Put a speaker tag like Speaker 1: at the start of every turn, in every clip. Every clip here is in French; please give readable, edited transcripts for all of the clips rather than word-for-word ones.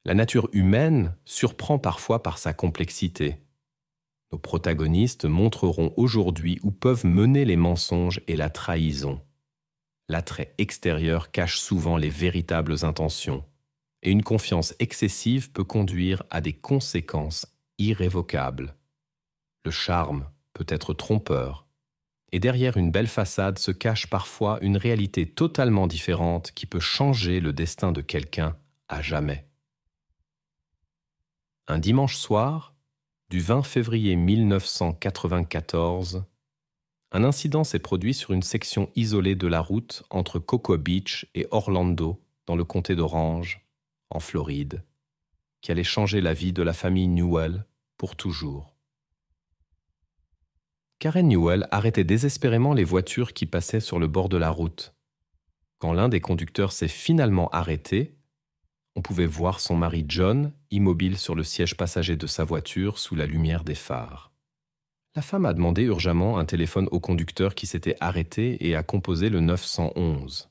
Speaker 1: La nature humaine surprend parfois par sa complexité. Nos protagonistes montreront aujourd'hui où peuvent mener les mensonges et la trahison. L'attrait extérieur cache souvent les véritables intentions, et une confiance excessive peut conduire à des conséquences irrévocables. Le charme peut être trompeur, et derrière une belle façade se cache parfois une réalité totalement différente qui peut changer le destin de quelqu'un à jamais. Un dimanche soir, du 20 février 1994, un incident s'est produit sur une section isolée de la route entre Cocoa Beach et Orlando, dans le comté d'Orange, en Floride, qui allait changer la vie de la famille Newell pour toujours. Karen Newell arrêtait désespérément les voitures qui passaient sur le bord de la route. Quand l'un des conducteurs s'est finalement arrêté, on pouvait voir son mari John immobile sur le siège passager de sa voiture sous la lumière des phares. La femme a demandé urgemment un téléphone au conducteur qui s'était arrêté et a composé le 911.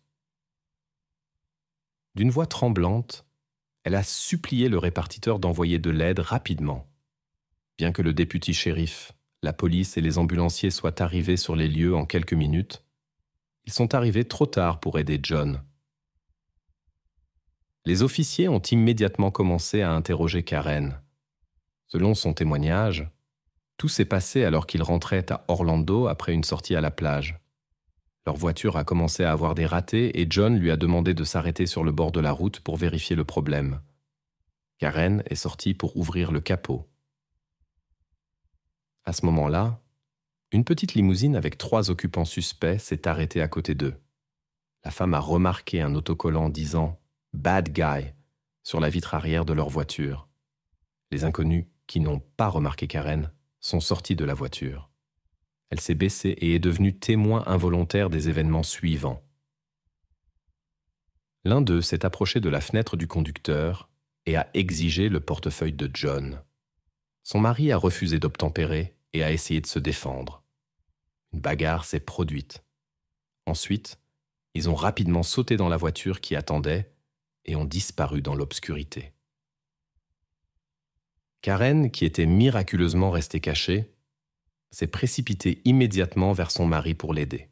Speaker 1: D'une voix tremblante, elle a supplié le répartiteur d'envoyer de l'aide rapidement. Bien que le député shérif, la police et les ambulanciers soient arrivés sur les lieux en quelques minutes, ils sont arrivés trop tard pour aider John. Les officiers ont immédiatement commencé à interroger Karen. Selon son témoignage, tout s'est passé alors qu'ils rentraient à Orlando après une sortie à la plage. Leur voiture a commencé à avoir des ratés et John lui a demandé de s'arrêter sur le bord de la route pour vérifier le problème. Karen est sortie pour ouvrir le capot. À ce moment-là, une petite limousine avec 3 occupants suspects s'est arrêtée à côté d'eux. La femme a remarqué un autocollant disant « Bad Guy » sur la vitre arrière de leur voiture. Les inconnus, qui n'ont pas remarqué Karen, sont sortis de la voiture. Elle s'est baissée et est devenue témoin involontaire des événements suivants. L'un d'eux s'est approché de la fenêtre du conducteur et a exigé le portefeuille de John. Son mari a refusé d'obtempérer et a essayé de se défendre. Une bagarre s'est produite. Ensuite, ils ont rapidement sauté dans la voiture qui attendait et ont disparu dans l'obscurité. Karen, qui était miraculeusement restée cachée, s'est précipitée immédiatement vers son mari pour l'aider.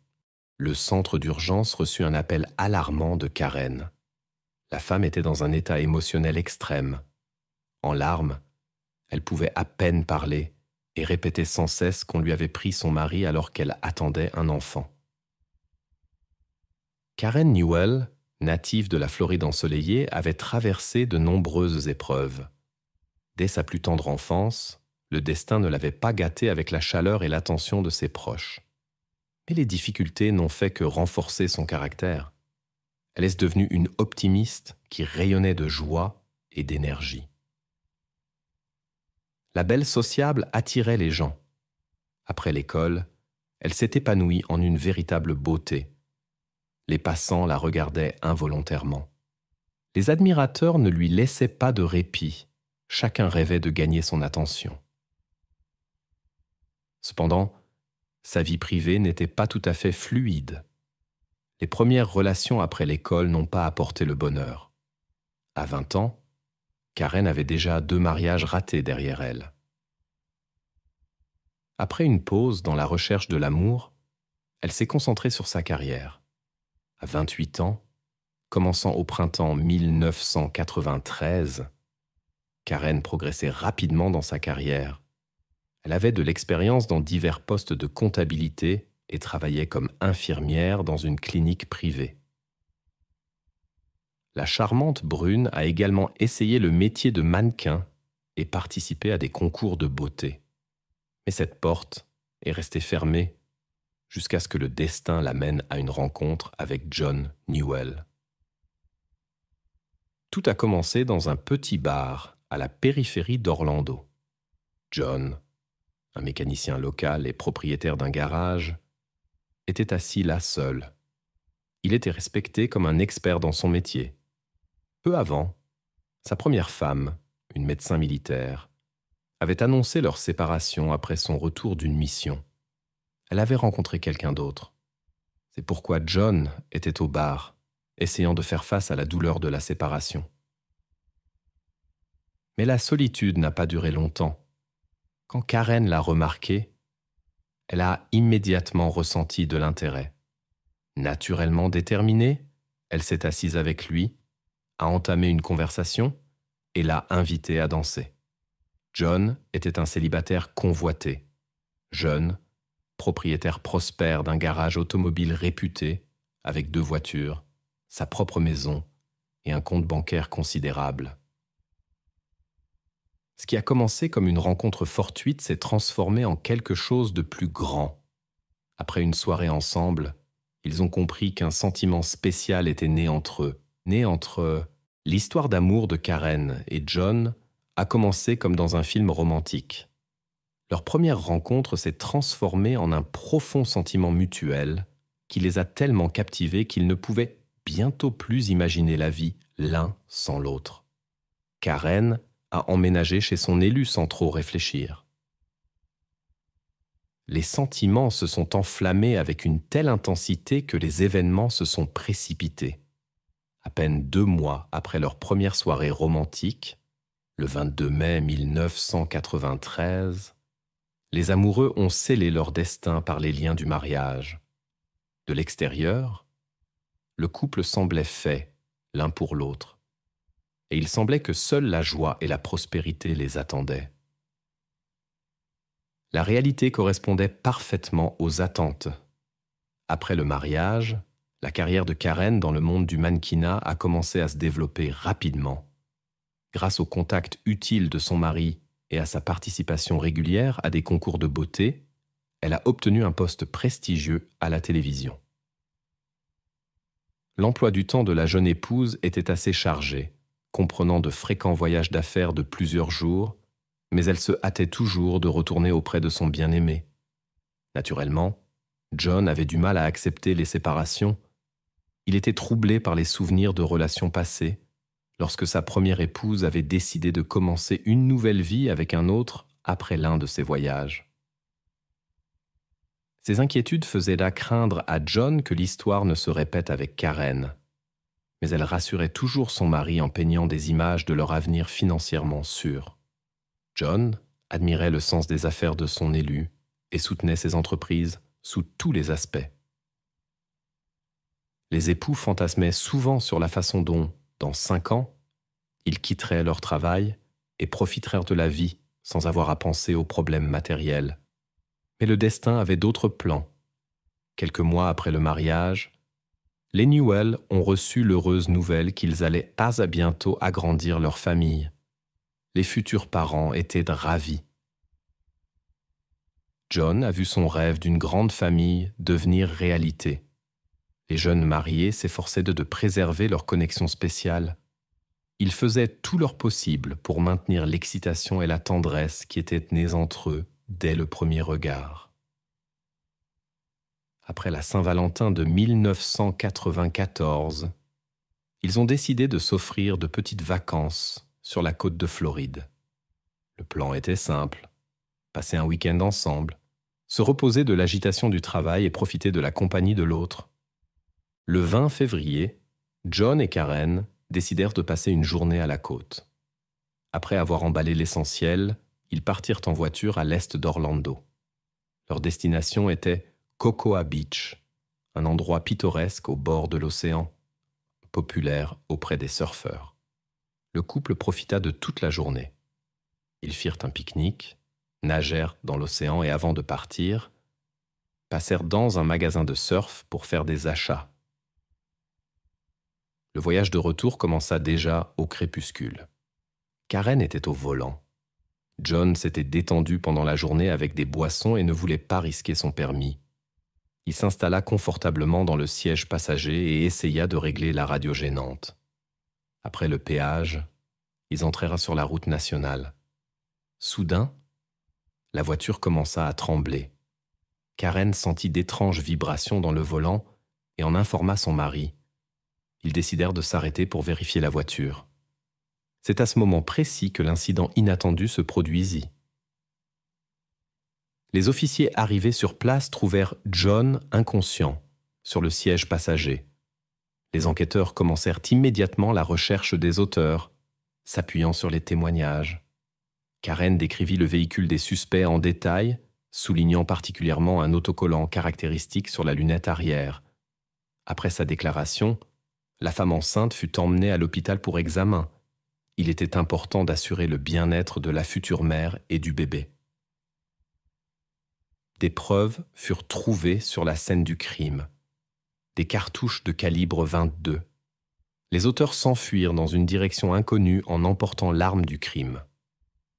Speaker 1: Le centre d'urgence reçut un appel alarmant de Karen. La femme était dans un état émotionnel extrême. En larmes, elle pouvait à peine parler et répétait sans cesse qu'on lui avait pris son mari alors qu'elle attendait un enfant. Karen Newell, native de la Floride ensoleillée, avait traversé de nombreuses épreuves. Dès sa plus tendre enfance, le destin ne l'avait pas gâtée avec la chaleur et l'attention de ses proches. Mais les difficultés n'ont fait que renforcer son caractère. Elle est devenue une optimiste qui rayonnait de joie et d'énergie. La belle sociable attirait les gens. Après l'école, elle s'est épanouie en une véritable beauté. Les passants la regardaient involontairement. Les admirateurs ne lui laissaient pas de répit. Chacun rêvait de gagner son attention. Cependant, sa vie privée n'était pas tout à fait fluide. Les premières relations après l'école n'ont pas apporté le bonheur. À 20 ans, Karen avait déjà 2 mariages ratés derrière elle. Après une pause dans la recherche de l'amour, elle s'est concentrée sur sa carrière. À 28 ans, commençant au printemps 1993, Karen progressait rapidement dans sa carrière. Elle avait de l'expérience dans divers postes de comptabilité et travaillait comme infirmière dans une clinique privée. La charmante brune a également essayé le métier de mannequin et participé à des concours de beauté. Mais cette porte est restée fermée jusqu'à ce que le destin l'amène à une rencontre avec John Newell. Tout a commencé dans un petit bar à la périphérie d'Orlando. John, un mécanicien local et propriétaire d'un garage, était assis là seul. Il était respecté comme un expert dans son métier. Peu avant, sa première femme, une médecin militaire, avait annoncé leur séparation après son retour d'une mission. Elle avait rencontré quelqu'un d'autre. C'est pourquoi John était au bar, essayant de faire face à la douleur de la séparation. Mais la solitude n'a pas duré longtemps. Quand Karen l'a remarqué, elle a immédiatement ressenti de l'intérêt. Naturellement déterminée, elle s'est assise avec lui, a entamé une conversation et l'a invité à danser. John était un célibataire convoité, jeune, propriétaire prospère d'un garage automobile réputé, avec 2 voitures, sa propre maison et un compte bancaire considérable. Ce qui a commencé comme une rencontre fortuite s'est transformé en quelque chose de plus grand. Après une soirée ensemble, ils ont compris qu'un sentiment spécial était né entre eux. L'histoire d'amour de Karen et John a commencé comme dans un film romantique. Leur première rencontre s'est transformée en un profond sentiment mutuel qui les a tellement captivés qu'ils ne pouvaient bientôt plus imaginer la vie l'un sans l'autre. Karen a emménagé chez son élu sans trop réfléchir. Les sentiments se sont enflammés avec une telle intensité que les événements se sont précipités. À peine 2 mois après leur première soirée romantique, le 22 mai 1993, les amoureux ont scellé leur destin par les liens du mariage. De l'extérieur, le couple semblait fait l'un pour l'autre, et il semblait que seule la joie et la prospérité les attendaient. La réalité correspondait parfaitement aux attentes. Après le mariage, la carrière de Karen dans le monde du mannequinat a commencé à se développer rapidement. Grâce au contact utile de son mari et à sa participation régulière à des concours de beauté, elle a obtenu un poste prestigieux à la télévision. L'emploi du temps de la jeune épouse était assez chargé, comprenant de fréquents voyages d'affaires de plusieurs jours, mais elle se hâtait toujours de retourner auprès de son bien-aimé. Naturellement, John avait du mal à accepter les séparations. Il était troublé par les souvenirs de relations passées, lorsque sa première épouse avait décidé de commencer une nouvelle vie avec un autre après l'un de ses voyages. Ces inquiétudes faisaient là craindre à John que l'histoire ne se répète avec Karen, mais elle rassurait toujours son mari en peignant des images de leur avenir financièrement sûr. John admirait le sens des affaires de son élu et soutenait ses entreprises sous tous les aspects. Les époux fantasmaient souvent sur la façon dont, dans 5 ans, ils quitteraient leur travail et profiteraient de la vie sans avoir à penser aux problèmes matériels. Mais le destin avait d'autres plans. Quelques mois après le mariage, les Newell ont reçu l'heureuse nouvelle qu'ils allaient pas à bientôt agrandir leur famille. Les futurs parents étaient ravis. John a vu son rêve d'une grande famille devenir réalité. Les jeunes mariés s'efforçaient de préserver leur connexion spéciale. Ils faisaient tout leur possible pour maintenir l'excitation et la tendresse qui étaient nées entre eux dès le premier regard. Après la Saint-Valentin de 1994, ils ont décidé de s'offrir de petites vacances sur la côte de Floride. Le plan était simple, passer un week-end ensemble, se reposer de l'agitation du travail et profiter de la compagnie de l'autre. Le 20 février, John et Karen décidèrent de passer une journée à la côte. Après avoir emballé l'essentiel, ils partirent en voiture à l'est d'Orlando. Leur destination était Cocoa Beach, un endroit pittoresque au bord de l'océan, populaire auprès des surfeurs. Le couple profita de toute la journée. Ils firent un pique-nique, nagèrent dans l'océan et avant de partir, passèrent dans un magasin de surf pour faire des achats. Le voyage de retour commença déjà au crépuscule. Karen était au volant. John s'était détendu pendant la journée avec des boissons et ne voulait pas risquer son permis. Il s'installa confortablement dans le siège passager et essaya de régler la radio gênante. Après le péage, ils entrèrent sur la route nationale. Soudain, la voiture commença à trembler. Karen sentit d'étranges vibrations dans le volant et en informa son mari. Ils décidèrent de s'arrêter pour vérifier la voiture. C'est à ce moment précis que l'incident inattendu se produisit. Les officiers arrivés sur place trouvèrent John inconscient sur le siège passager. Les enquêteurs commencèrent immédiatement la recherche des auteurs, s'appuyant sur les témoignages. Karen décrivit le véhicule des suspects en détail, soulignant particulièrement un autocollant caractéristique sur la lunette arrière. Après sa déclaration, la femme enceinte fut emmenée à l'hôpital pour examen. Il était important d'assurer le bien-être de la future mère et du bébé. Des preuves furent trouvées sur la scène du crime. Des cartouches de calibre 22. Les auteurs s'enfuirent dans une direction inconnue en emportant l'arme du crime.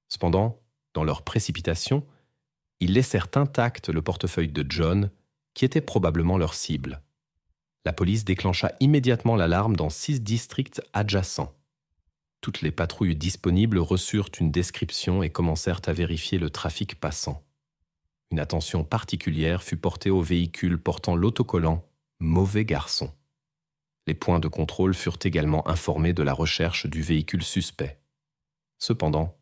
Speaker 1: Cependant, dans leur précipitation, ils laissèrent intact le portefeuille de John, qui était probablement leur cible. La police déclencha immédiatement l'alarme dans 6 districts adjacents. Toutes les patrouilles disponibles reçurent une description et commencèrent à vérifier le trafic passant. Une attention particulière fut portée au véhicule portant l'autocollant « Mauvais garçon ». Les points de contrôle furent également informés de la recherche du véhicule suspect. Cependant,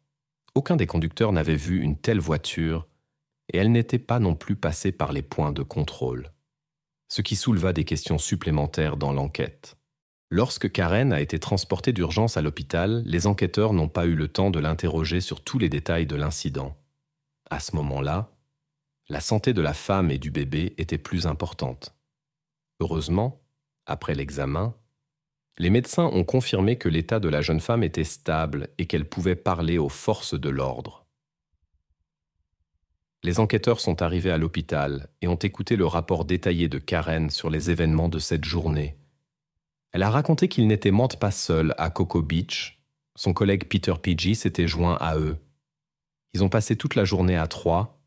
Speaker 1: aucun des conducteurs n'avait vu une telle voiture et elle n'était pas non plus passée par les points de contrôle, ce qui souleva des questions supplémentaires dans l'enquête. Lorsque Karen a été transportée d'urgence à l'hôpital, les enquêteurs n'ont pas eu le temps de l'interroger sur tous les détails de l'incident. À ce moment-là, la santé de la femme et du bébé était plus importante. Heureusement, après l'examen, les médecins ont confirmé que l'état de la jeune femme était stable et qu'elle pouvait parler aux forces de l'ordre. Les enquêteurs sont arrivés à l'hôpital et ont écouté le rapport détaillé de Karen sur les événements de cette journée. Elle a raconté qu'ils n'étaient pas seuls à Cocoa Beach. Son collègue Peter Pidgey s'était joint à eux. Ils ont passé toute la journée à 3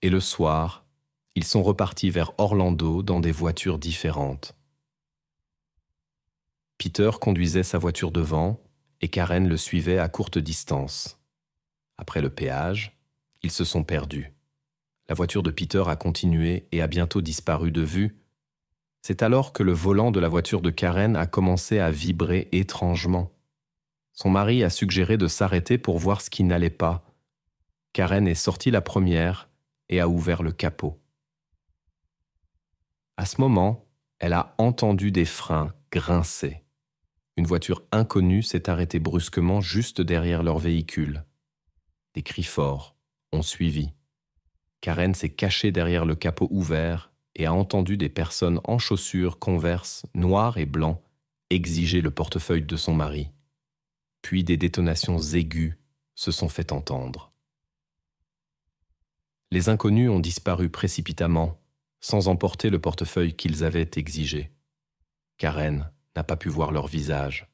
Speaker 1: et le soir, ils sont repartis vers Orlando dans des voitures différentes. Peter conduisait sa voiture devant et Karen le suivait à courte distance. Après le péage, ils se sont perdus. La voiture de Peter a continué et a bientôt disparu de vue. C'est alors que le volant de la voiture de Karen a commencé à vibrer étrangement. Son mari a suggéré de s'arrêter pour voir ce qui n'allait pas. Karen est sortie la première et a ouvert le capot. À ce moment, elle a entendu des freins grincer. Une voiture inconnue s'est arrêtée brusquement juste derrière leur véhicule. Des cris forts ont suivi. Karen s'est cachée derrière le capot ouvert et a entendu des personnes en chaussures Converse, noires et blancs, exiger le portefeuille de son mari. Puis des détonations aiguës se sont fait entendre. Les inconnus ont disparu précipitamment, sans emporter le portefeuille qu'ils avaient exigé. Karen n'a pas pu voir leur visage.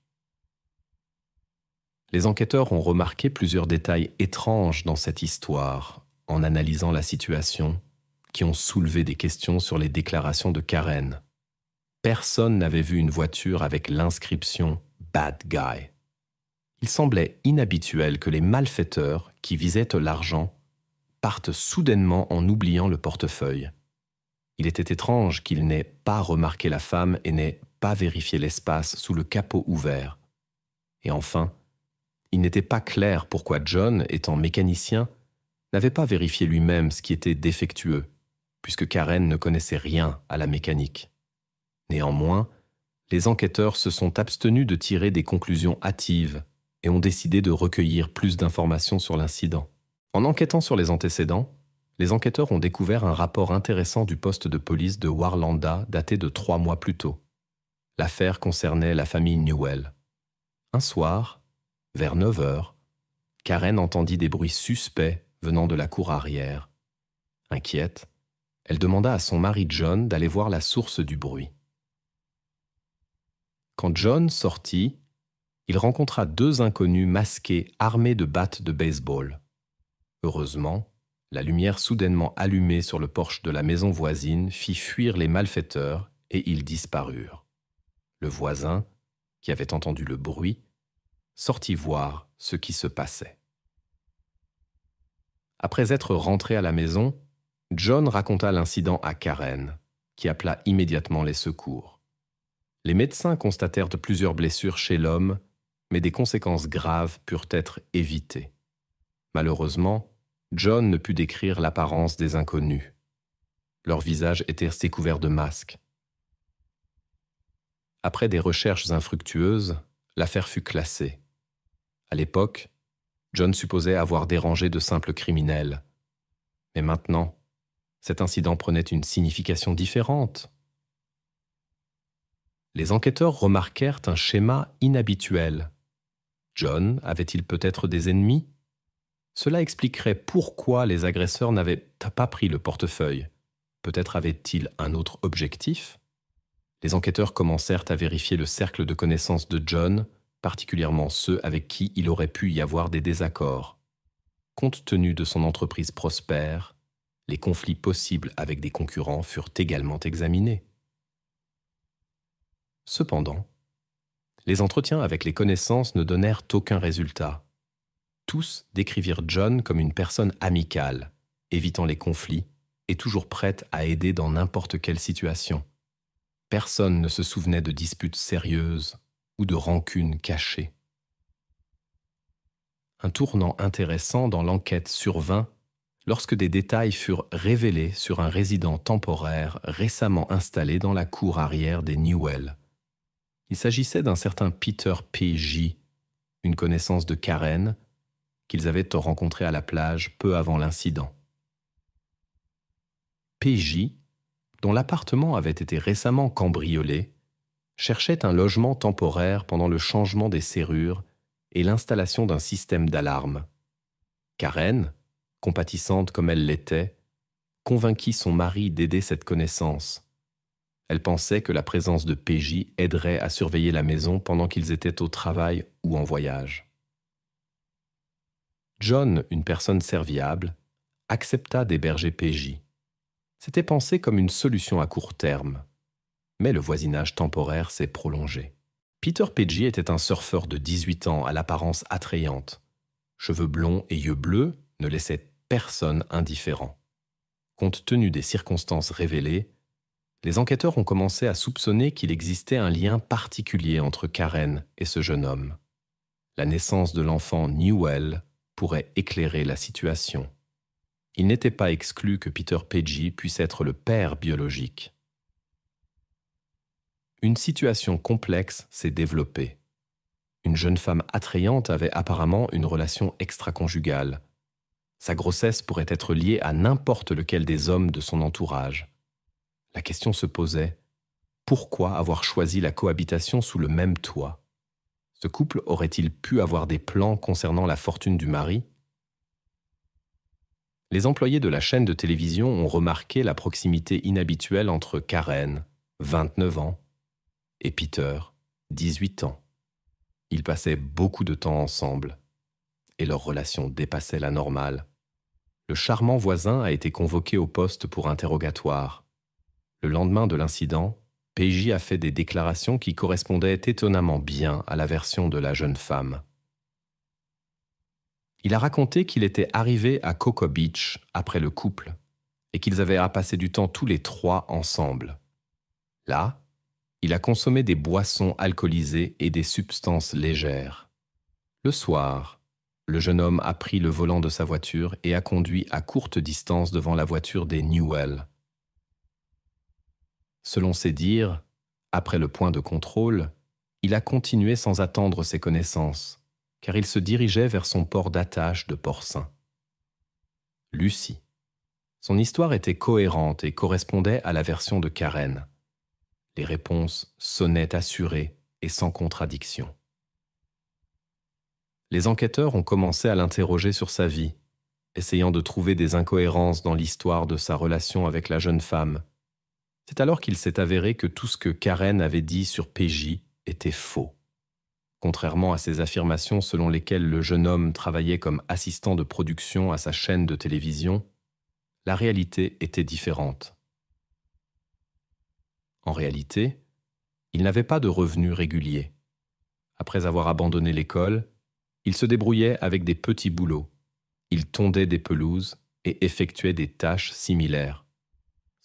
Speaker 1: Les enquêteurs ont remarqué plusieurs détails étranges dans cette histoire, en analysant la situation, qui ont soulevé des questions sur les déclarations de Karen. Personne n'avait vu une voiture avec l'inscription « Bad Guy ». Il semblait inhabituel que les malfaiteurs, qui visaient l'argent, partent soudainement en oubliant le portefeuille. Il était étrange qu'ils n'aient pas remarqué la femme et n'aient pas vérifié l'espace sous le capot ouvert. Et enfin, il n'était pas clair pourquoi John, étant mécanicien, n'avait pas vérifié lui-même ce qui était défectueux, puisque Karen ne connaissait rien à la mécanique. Néanmoins, les enquêteurs se sont abstenus de tirer des conclusions hâtives et ont décidé de recueillir plus d'informations sur l'incident. En enquêtant sur les antécédents, les enquêteurs ont découvert un rapport intéressant du poste de police de Warlanda daté de 3 mois plus tôt. L'affaire concernait la famille Newell. Un soir, vers 9 heures, Karen entendit des bruits suspects venant de la cour arrière. Inquiète, elle demanda à son mari John d'aller voir la source du bruit. Quand John sortit, il rencontra 2 inconnus masqués armés de battes de baseball. Heureusement, la lumière soudainement allumée sur le porche de la maison voisine fit fuir les malfaiteurs et ils disparurent. Le voisin, qui avait entendu le bruit, sortit voir ce qui se passait. Après être rentré à la maison, John raconta l'incident à Karen, qui appela immédiatement les secours. Les médecins constatèrent plusieurs blessures chez l'homme, mais des conséquences graves purent être évitées. Malheureusement, John ne put décrire l'apparence des inconnus. Leurs visages étaient restés couverts de masques. Après des recherches infructueuses, l'affaire fut classée. À l'époque, John supposait avoir dérangé de simples criminels. Mais maintenant, cet incident prenait une signification différente. Les enquêteurs remarquèrent un schéma inhabituel. John avait-il peut-être des ennemis? Cela expliquerait pourquoi les agresseurs n'avaient pas pris le portefeuille. Peut-être avait-il un autre objectif? Les enquêteurs commencèrent à vérifier le cercle de connaissances de John, particulièrement ceux avec qui il aurait pu y avoir des désaccords. Compte tenu de son entreprise prospère, les conflits possibles avec des concurrents furent également examinés. Cependant, les entretiens avec les connaissances ne donnèrent aucun résultat. Tous décrivirent John comme une personne amicale, évitant les conflits et toujours prête à aider dans n'importe quelle situation. Personne ne se souvenait de disputes sérieuses ou de rancunes cachées. Un tournant intéressant dans l'enquête survint lorsque des détails furent révélés sur un résident temporaire récemment installé dans la cour arrière des Newell. Il s'agissait d'un certain Peter P.J., une connaissance de Karen, qu'ils avaient rencontré à la plage peu avant l'incident. P.J., dont l'appartement avait été récemment cambriolé, cherchait un logement temporaire pendant le changement des serrures et l'installation d'un système d'alarme. Karen, compatissante comme elle l'était, convainquit son mari d'aider cette connaissance. Elle pensait que la présence de P.J. aiderait à surveiller la maison pendant qu'ils étaient au travail ou en voyage. John, une personne serviable, accepta d'héberger P.J. C'était pensé comme une solution à court terme, mais le voisinage temporaire s'est prolongé. Peter P.J. était un surfeur de 18 ans à l'apparence attrayante. Cheveux blonds et yeux bleus ne laissaient personne indifférent. Compte tenu des circonstances révélées, les enquêteurs ont commencé à soupçonner qu'il existait un lien particulier entre Karen et ce jeune homme. La naissance de l'enfant Newell pourrait éclairer la situation. Il n'était pas exclu que Peter P.J. puisse être le père biologique. Une situation complexe s'est développée. Une jeune femme attrayante avait apparemment une relation extra-conjugale. Sa grossesse pourrait être liée à n'importe lequel des hommes de son entourage. La question se posait, pourquoi avoir choisi la cohabitation sous le même toit? Ce couple aurait-il pu avoir des plans concernant la fortune du mari? Les employés de la chaîne de télévision ont remarqué la proximité inhabituelle entre Karen, 29 ans, et Peter, 18 ans. Ils passaient beaucoup de temps ensemble, et leur relation dépassait la normale. Le charmant voisin a été convoqué au poste pour interrogatoire. Le lendemain de l'incident, P.J. a fait des déclarations qui correspondaient étonnamment bien à la version de la jeune femme. Il a raconté qu'il était arrivé à Cocoa Beach après le couple et qu'ils avaient à passer du temps tous les trois ensemble. Là, il a consommé des boissons alcoolisées et des substances légères. Le soir, le jeune homme a pris le volant de sa voiture et a conduit à courte distance devant la voiture des Newell. Selon ses dires, après le point de contrôle, il a continué sans attendre ses connaissances, car il se dirigeait vers son port d'attache de Port-Saint. Lucie. Son histoire était cohérente et correspondait à la version de Karen. Les réponses sonnaient assurées et sans contradiction. Les enquêteurs ont commencé à l'interroger sur sa vie, essayant de trouver des incohérences dans l'histoire de sa relation avec la jeune femme. C'est alors qu'il s'est avéré que tout ce que Karen avait dit sur P.J. était faux. Contrairement à ses affirmations selon lesquelles le jeune homme travaillait comme assistant de production à sa chaîne de télévision, la réalité était différente. En réalité, il n'avait pas de revenus réguliers. Après avoir abandonné l'école, il se débrouillait avec des petits boulots. Il tondait des pelouses et effectuait des tâches similaires.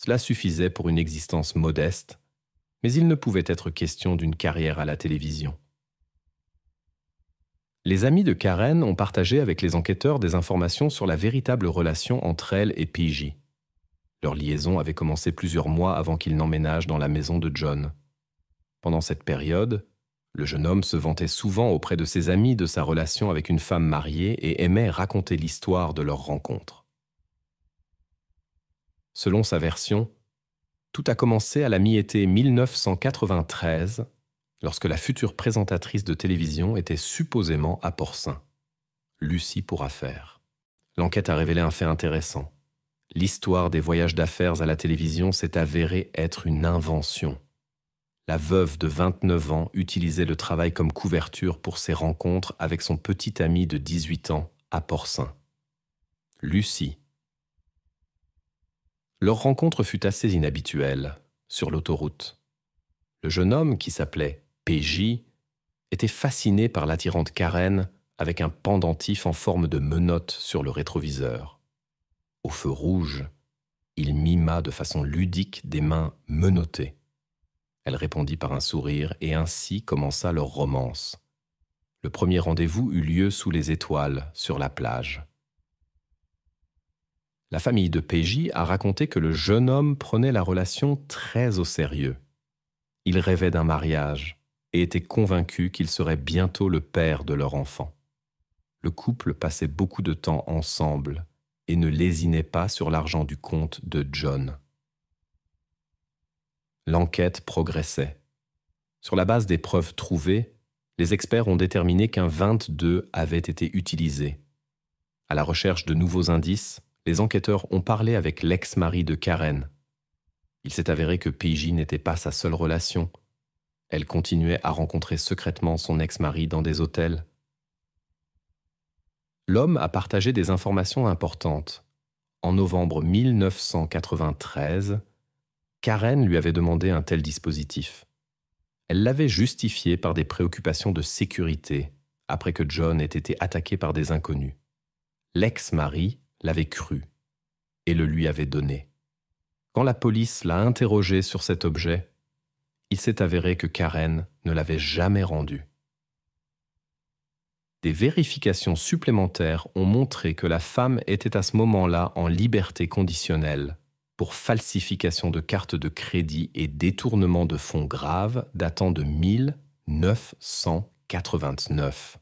Speaker 1: Cela suffisait pour une existence modeste, mais il ne pouvait être question d'une carrière à la télévision. Les amis de Karen ont partagé avec les enquêteurs des informations sur la véritable relation entre elle et P.J. Leur liaison avait commencé plusieurs mois avant qu'ils n'emménagent dans la maison de John. Pendant cette période, Le jeune homme se vantait souvent auprès de ses amis de sa relation avec une femme mariée et aimait raconter l'histoire de leur rencontre. Selon sa version, tout a commencé à la mi-été 1993, lorsque la future présentatrice de télévision était supposément à Port-Saint. Lucie pour affaires. L'enquête a révélé un fait intéressant. L'histoire des voyages d'affaires à la télévision s'est avérée être une invention. La veuve de 29 ans utilisait le travail comme couverture pour ses rencontres avec son petit ami de 18 ans à Port-Saint. Lucie. Leur rencontre fut assez inhabituelle, sur l'autoroute. Le jeune homme, qui s'appelait PJ, était fasciné par l'attirante Karen avec un pendentif en forme de menotte sur le rétroviseur. Au feu rouge, il mima de façon ludique des mains menottées. Elle répondit par un sourire et ainsi commença leur romance. Le premier rendez-vous eut lieu sous les étoiles, sur la plage. La famille de PJ a raconté que le jeune homme prenait la relation très au sérieux. Il rêvait d'un mariage et était convaincu qu'il serait bientôt le père de leur enfant. Le couple passait beaucoup de temps ensemble et ne lésinait pas sur l'argent du compte de John. L'enquête progressait. Sur la base des preuves trouvées, les experts ont déterminé qu'un 22 avait été utilisé. À la recherche de nouveaux indices, les enquêteurs ont parlé avec l'ex-mari de Karen. Il s'est avéré que PJ n'était pas sa seule relation. Elle continuait à rencontrer secrètement son ex-mari dans des hôtels. L'homme a partagé des informations importantes. En novembre 1993, Karen lui avait demandé un tel dispositif. Elle l'avait justifié par des préoccupations de sécurité, après que John ait été attaqué par des inconnus. L'ex-mari l'avait cru et le lui avait donné. Quand la police l'a interrogé sur cet objet, il s'est avéré que Karen ne l'avait jamais rendu. Des vérifications supplémentaires ont montré que la femme était à ce moment-là en liberté conditionnelle pour falsification de cartes de crédit et détournement de fonds graves datant de 1989.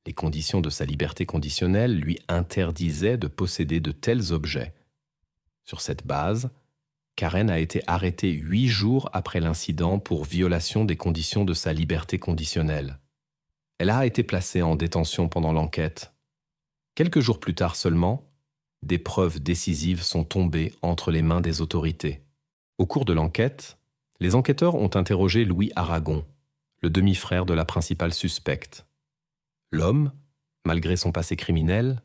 Speaker 1: Les conditions de sa liberté conditionnelle lui interdisaient de posséder de tels objets. Sur cette base, Karen a été arrêtée 8 jours après l'incident pour violation des conditions de sa liberté conditionnelle. Elle a été placée en détention pendant l'enquête. Quelques jours plus tard seulement, des preuves décisives sont tombées entre les mains des autorités. Au cours de l'enquête, les enquêteurs ont interrogé Louis Aragon, le demi-frère de la principale suspecte. L'homme, malgré son passé criminel,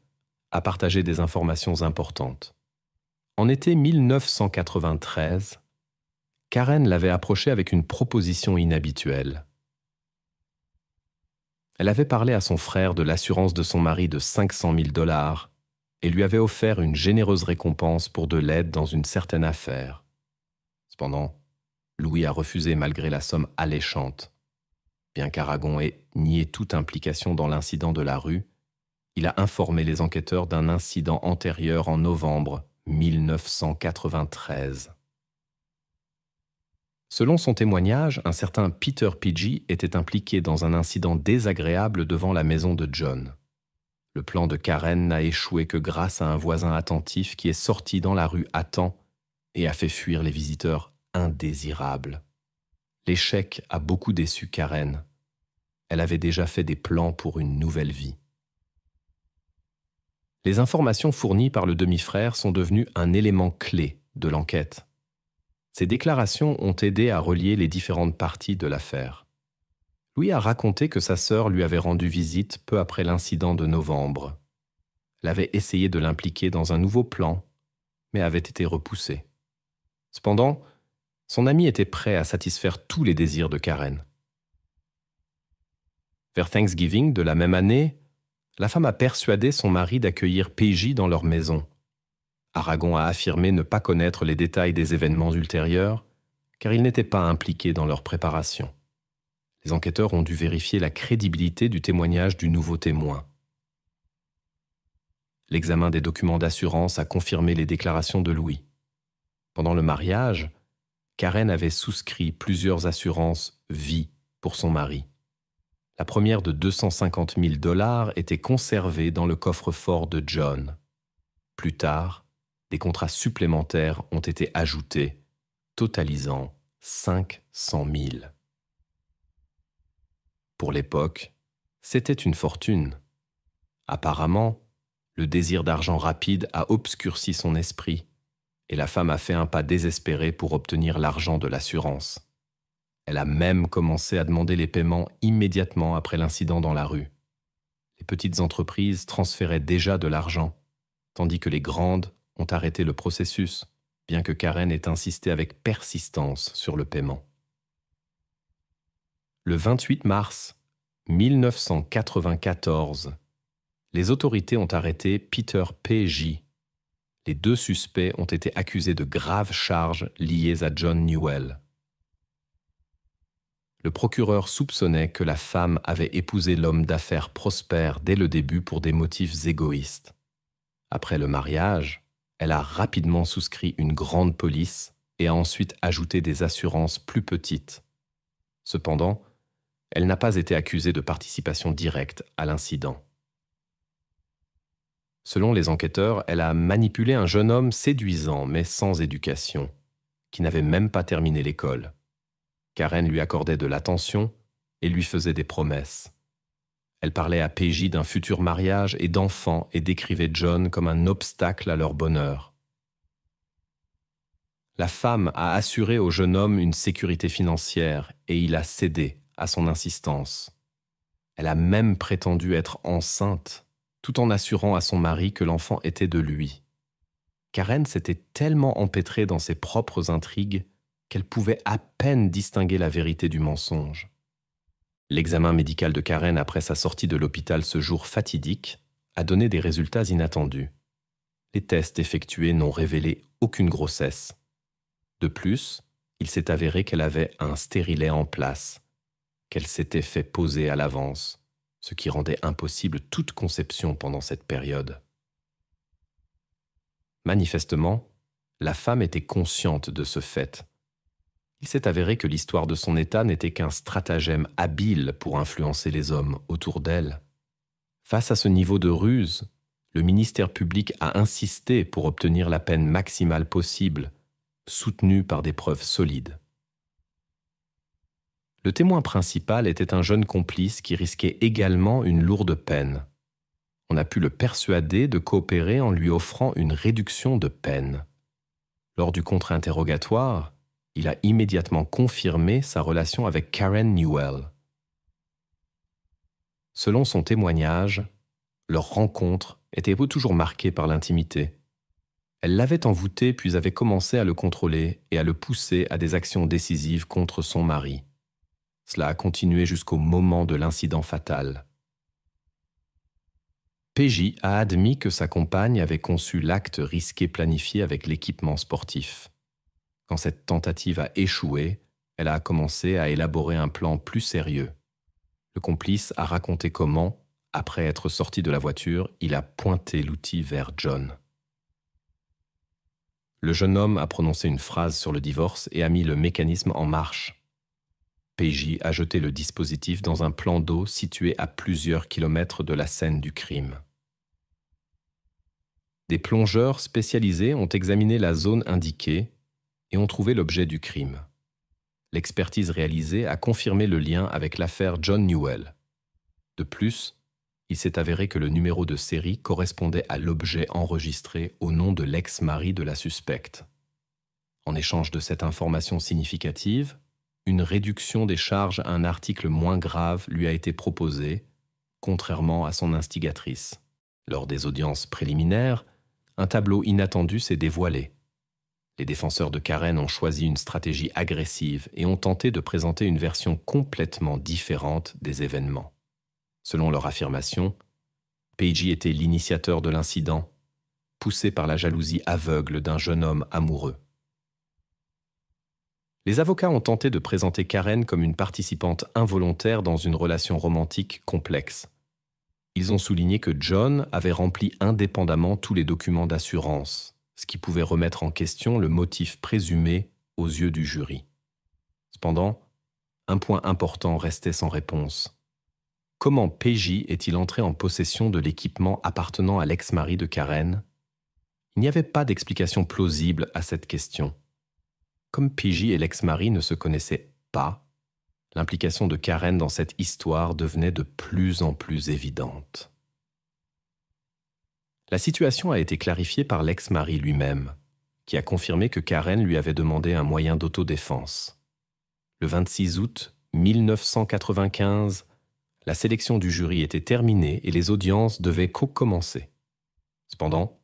Speaker 1: a partagé des informations importantes. En été 1993, Karen l'avait approché avec une proposition inhabituelle. Elle avait parlé à son frère de l'assurance de son mari de 500 000 $ et lui avait offert une généreuse récompense pour de l'aide dans une certaine affaire. Cependant, Louis a refusé malgré la somme alléchante. Bien qu'Aragon ait nié toute implication dans l'incident de la rue, il a informé les enquêteurs d'un incident antérieur en novembre 1993. Selon son témoignage, un certain Peter PJ était impliqué dans un incident désagréable devant la maison de John. Le plan de Karen n'a échoué que grâce à un voisin attentif qui est sorti dans la rue à temps et a fait fuir les visiteurs indésirables. L'échec a beaucoup déçu Karen. Elle avait déjà fait des plans pour une nouvelle vie. Les informations fournies par le demi-frère sont devenues un élément clé de l'enquête. Ces déclarations ont aidé à relier les différentes parties de l'affaire. Louis a raconté que sa sœur lui avait rendu visite peu après l'incident de novembre. Elle avait essayé de l'impliquer dans un nouveau plan, mais avait été repoussée. Cependant, son ami était prêt à satisfaire tous les désirs de Karen. Vers Thanksgiving de la même année, la femme a persuadé son mari d'accueillir PJ dans leur maison. Aragon a affirmé ne pas connaître les détails des événements ultérieurs, car il n'était pas impliqué dans leur préparation. Les enquêteurs ont dû vérifier la crédibilité du témoignage du nouveau témoin. L'examen des documents d'assurance a confirmé les déclarations de Louis. Pendant le mariage, Karen avait souscrit plusieurs assurances vie pour son mari. La première de 250 000 $ était conservée dans le coffre-fort de John. Plus tard, des contrats supplémentaires ont été ajoutés, totalisant 500 000. Pour l'époque, c'était une fortune. Apparemment, le désir d'argent rapide a obscurci son esprit, et la femme a fait un pas désespéré pour obtenir l'argent de l'assurance. Elle a même commencé à demander les paiements immédiatement après l'incident dans la rue. Les petites entreprises transféraient déjà de l'argent, tandis que les grandes ont arrêté le processus, bien que Karen ait insisté avec persistance sur le paiement. Le 28 mars 1994, les autorités ont arrêté Peter P.J. Les 2 suspects ont été accusés de graves charges liées à John Newell. Le procureur soupçonnait que la femme avait épousé l'homme d'affaires Prosper dès le début pour des motifs égoïstes. Après le mariage, elle a rapidement souscrit une grande police et a ensuite ajouté des assurances plus petites. Cependant, elle n'a pas été accusée de participation directe à l'incident. Selon les enquêteurs, elle a manipulé un jeune homme séduisant mais sans éducation, qui n'avait même pas terminé l'école. Karen lui accordait de l'attention et lui faisait des promesses. Elle parlait à PJ d'un futur mariage et d'enfants et décrivait John comme un obstacle à leur bonheur. La femme a assuré au jeune homme une sécurité financière et il a cédé à son insistance. Elle a même prétendu être enceinte, tout en assurant à son mari que l'enfant était de lui. Karen s'était tellement empêtrée dans ses propres intrigues qu'elle pouvait à peine distinguer la vérité du mensonge. L'examen médical de Karen après sa sortie de l'hôpital ce jour fatidique a donné des résultats inattendus. Les tests effectués n'ont révélé aucune grossesse. De plus, il s'est avéré qu'elle avait un stérilet en place, qu'elle s'était fait poser à l'avance, ce qui rendait impossible toute conception pendant cette période. Manifestement, la femme était consciente de ce fait. Il s'est avéré que l'histoire de son état n'était qu'un stratagème habile pour influencer les hommes autour d'elle. Face à ce niveau de ruse, le ministère public a insisté pour obtenir la peine maximale possible, soutenue par des preuves solides. Le témoin principal était un jeune complice qui risquait également une lourde peine. On a pu le persuader de coopérer en lui offrant une réduction de peine. Lors du contre-interrogatoire, il a immédiatement confirmé sa relation avec Karen Newell. Selon son témoignage, leur rencontre était toujours marquée par l'intimité. Elle l'avait envoûté puis avait commencé à le contrôler et à le pousser à des actions décisives contre son mari. Cela a continué jusqu'au moment de l'incident fatal. PJ a admis que sa compagne avait conçu l'acte risqué planifié avec l'équipement sportif. Quand cette tentative a échoué, elle a commencé à élaborer un plan plus sérieux. Le complice a raconté comment, après être sorti de la voiture, il a pointé l'outil vers John. Le jeune homme a prononcé une phrase sur le divorce et a mis le mécanisme en marche. PJ a jeté le dispositif dans un plan d'eau situé à plusieurs kilomètres de la scène du crime. Des plongeurs spécialisés ont examiné la zone indiquée et ont trouvé l'objet du crime. L'expertise réalisée a confirmé le lien avec l'affaire John Newell. De plus, il s'est avéré que le numéro de série correspondait à l'objet enregistré au nom de l'ex-mari de la suspecte. En échange de cette information significative, une réduction des charges à un article moins grave lui a été proposée, contrairement à son instigatrice. Lors des audiences préliminaires, un tableau inattendu s'est dévoilé. Les défenseurs de Karen ont choisi une stratégie agressive et ont tenté de présenter une version complètement différente des événements. Selon leur affirmation, PJ était l'initiateur de l'incident, poussé par la jalousie aveugle d'un jeune homme amoureux. Les avocats ont tenté de présenter Karen comme une participante involontaire dans une relation romantique complexe. Ils ont souligné que John avait rempli indépendamment tous les documents d'assurance, ce qui pouvait remettre en question le motif présumé aux yeux du jury. Cependant, un point important restait sans réponse. comment PJ est-il entré en possession de l'équipement appartenant à l'ex-mari de Karen? Il n'y avait pas d'explication plausible à cette question. Comme PJ et l'ex-mari ne se connaissaient pas, l'implication de Karen dans cette histoire devenait de plus en plus évidente. La situation a été clarifiée par l'ex-mari lui-même, qui a confirmé que Karen lui avait demandé un moyen d'autodéfense. Le 26 août 1995, la sélection du jury était terminée et les audiences devaient commencer. Cependant,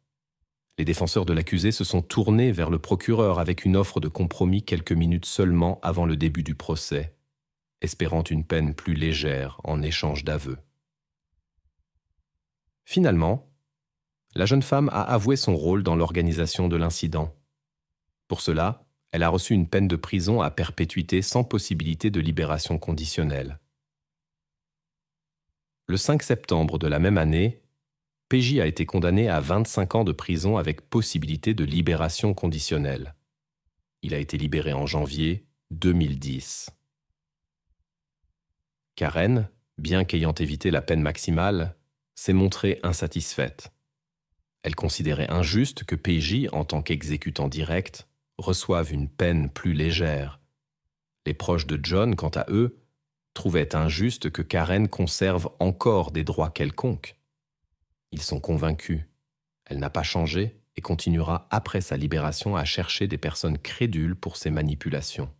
Speaker 1: les défenseurs de l'accusé se sont tournés vers le procureur avec une offre de compromis quelques minutes seulement avant le début du procès, espérant une peine plus légère en échange d'aveux. Finalement, la jeune femme a avoué son rôle dans l'organisation de l'incident. Pour cela, elle a reçu une peine de prison à perpétuité sans possibilité de libération conditionnelle. Le 5 septembre de la même année, PJ a été condamné à 25 ans de prison avec possibilité de libération conditionnelle. Il a été libéré en janvier 2010. Karen, bien qu'ayant évité la peine maximale, s'est montrée insatisfaite. Elle considérait injuste que PJ, en tant qu'exécutant direct, reçoive une peine plus légère. Les proches de John, quant à eux, trouvaient injuste que Karen conserve encore des droits quelconques. Ils sont convaincus. Elle n'a pas changé et continuera après sa libération à chercher des personnes crédules pour ses manipulations.